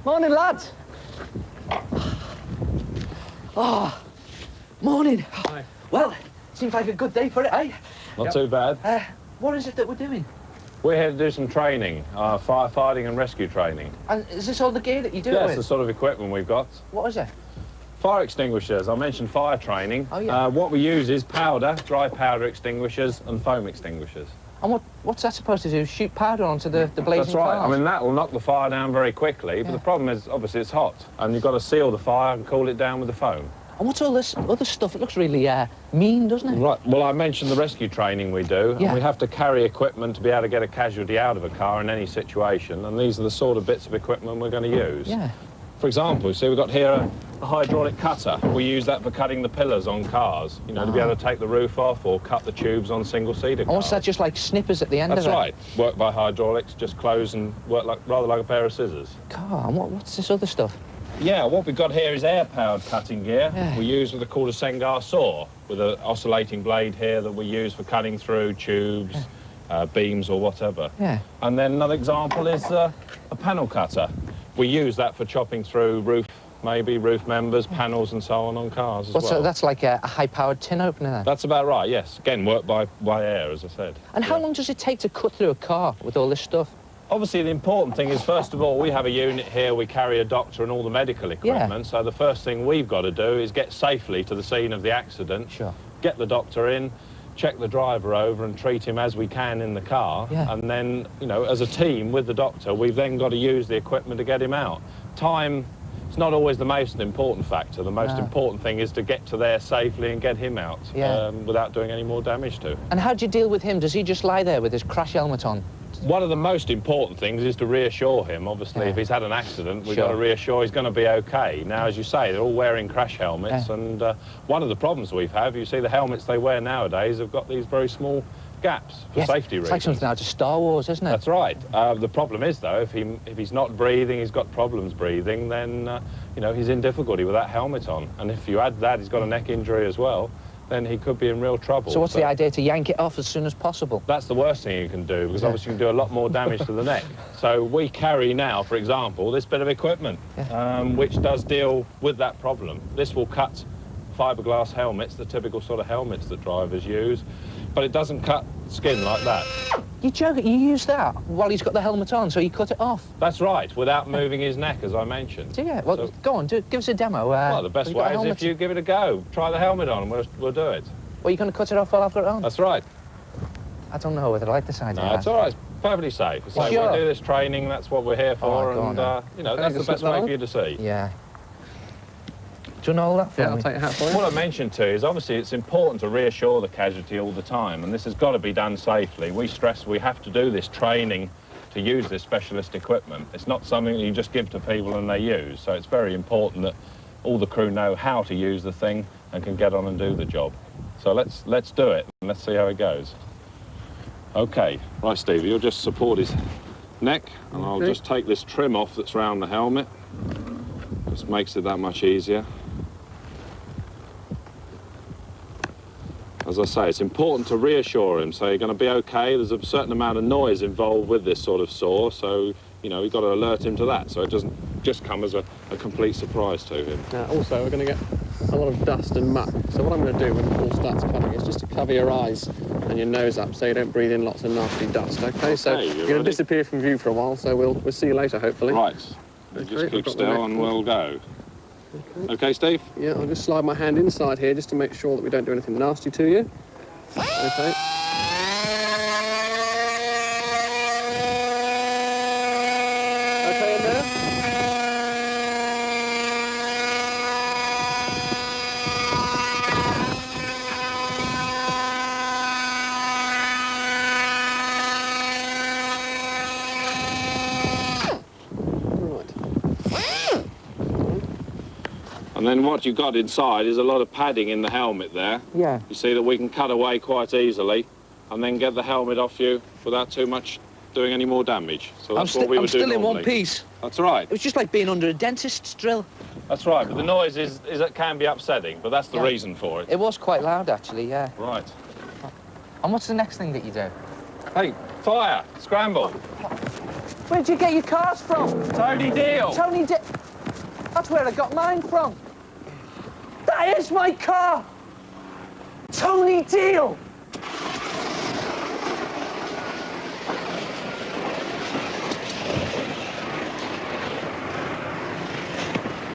Morning, lads. Oh, morning. Hi. Well, seems like a good day for it, eh? Not too bad. What is it that we're doing? We're here to do some training, firefighting and rescue training. And is this all the gear that you do it Yes, with? the sort of equipment we've got. What is it? Fire extinguishers. I mentioned fire training. Oh, yeah. What we use is powder, dry powder extinguishers and foam extinguishers. And what's that supposed to do? Shoot powder onto the blazing That's right. cars? I mean, that will knock the fire down very quickly, but the problem is, obviously, it's hot, and you've got to seal the fire and cool it down with the foam. And what's all this other stuff? It looks really mean, doesn't it? Right. Well, I mentioned the rescue training we do, Yeah. and we have to carry equipment to be able to get a casualty out of a car in any situation, and these are the sort of bits of equipment we're going to use. Yeah. For example, you see we've got here a hydraulic cutter. We use that for cutting the pillars on cars, you know, to be able to take the roof off or cut the tubes on single-seater cars. And what's that, just like snippers at the end That's of it? right. Work by hydraulics, just close and work rather like a pair of scissors. God, and what's this other stuff? Yeah, what we've got here is air-powered cutting gear. Yeah. We use what are called a Sengar saw, with an oscillating blade here that we use for cutting through tubes, beams or whatever. Yeah. And then another example is a panel cutter. We use that for chopping through roof members, panels and so on cars as well. That's like a high-powered tin opener then? That's about right, yes. Again, work by air, as I said. And how long does it take to cut through a car with all this stuff? Obviously, the important thing is, first of all, we have a unit here, we carry a doctor and all the medical equipment, so the first thing we've got to do is get safely to the scene of the accident, get the doctor in, check the driver over and treat him as we can in the car, and then, you know, as a team with the doctor, we've then got to use the equipment to get him out. Time is not always the most important factor. The most important thing is to get to there safely and get him out without doing any more damage to him. And how do you deal with him? Does he just lie there with his crash helmet on? One of the most important things is to reassure him. Obviously, if he's had an accident, we've got to reassure he's going to be okay. Now, as you say, they're all wearing crash helmets, and one of the problems we've had, you see the helmets they wear nowadays have got these very small gaps for safety reasons. It's like something out of Star Wars, isn't it? That's right. The problem is, though, if he's not breathing, he's got problems breathing, then, you know, he's in difficulty with that helmet on. And if you add that, he's got a neck injury as well, then he could be in real trouble. So what's the idea? To yank it off as soon as possible? That's the worst thing you can do, because obviously you can do a lot more damage to the neck. So we carry now, for example, this bit of equipment, which does deal with that problem. This will cut fiberglass helmets, the typical sort of helmets that drivers use, but it doesn't cut skin like that. You're joking? You use that while he's got the helmet on, so you cut it off? That's right, without moving his neck, as I mentioned. Yeah, well, so, go on, give us a demo. Well, the best way is if you give it a go. Try the helmet on and we'll do it. Well, you're going to cut it off while I've got it on? That's right. I don't know whether I like this idea. No, it's all right. It's perfectly safe. So we do this training, that's what we're here for, and, you know, that's the best way for you to see. Yeah. Do you know all that for me? I'll take your hat for you. What I mentioned to you is obviously it's important to reassure the casualty all the time, and this has got to be done safely. We stress we have to do this training to use this specialist equipment. It's not something that you just give to people and they use, so it's very important that all the crew know how to use the thing and can get on and do the job. So let's do it, and let's see how it goes. Okay, right, Stevie, you'll just support his neck, and I'll just take this trim off that's around the helmet. Just makes it that much easier. As I say, it's important to reassure him, so you're going to be okay. There's a certain amount of noise involved with this sort of saw, so, you know, you've got to alert him to that, so it doesn't just come as a complete surprise to him. Now, also, we're going to get a lot of dust and muck, so what I'm going to do when Paul starts cutting is just to cover your eyes and your nose up so you don't breathe in lots of nasty dust, okay? So you're going to disappear from view for a while, so we'll see you later, hopefully. Right. Just keep still and we'll go. Okay, Steve? Yeah, I'll just slide my hand inside here just to make sure that we don't do anything nasty to you. Okay. Okay in there? And then what you've got inside is a lot of padding in the helmet there. Yeah. You see that we can cut away quite easily and then get the helmet off you without too much doing any more damage. So that's what we would do normally. I'm still in one piece. That's right. It was just like being under a dentist's drill. That's right, but the noise it can be upsetting, but that's the reason for it. It was quite loud, actually, yeah. Right. And what's the next thing that you do? Hey, fire! Scramble! Where'd you get your cars from? Tony Deal. Tony Deal. That's where I got mine from. That is my car. Tony Deal.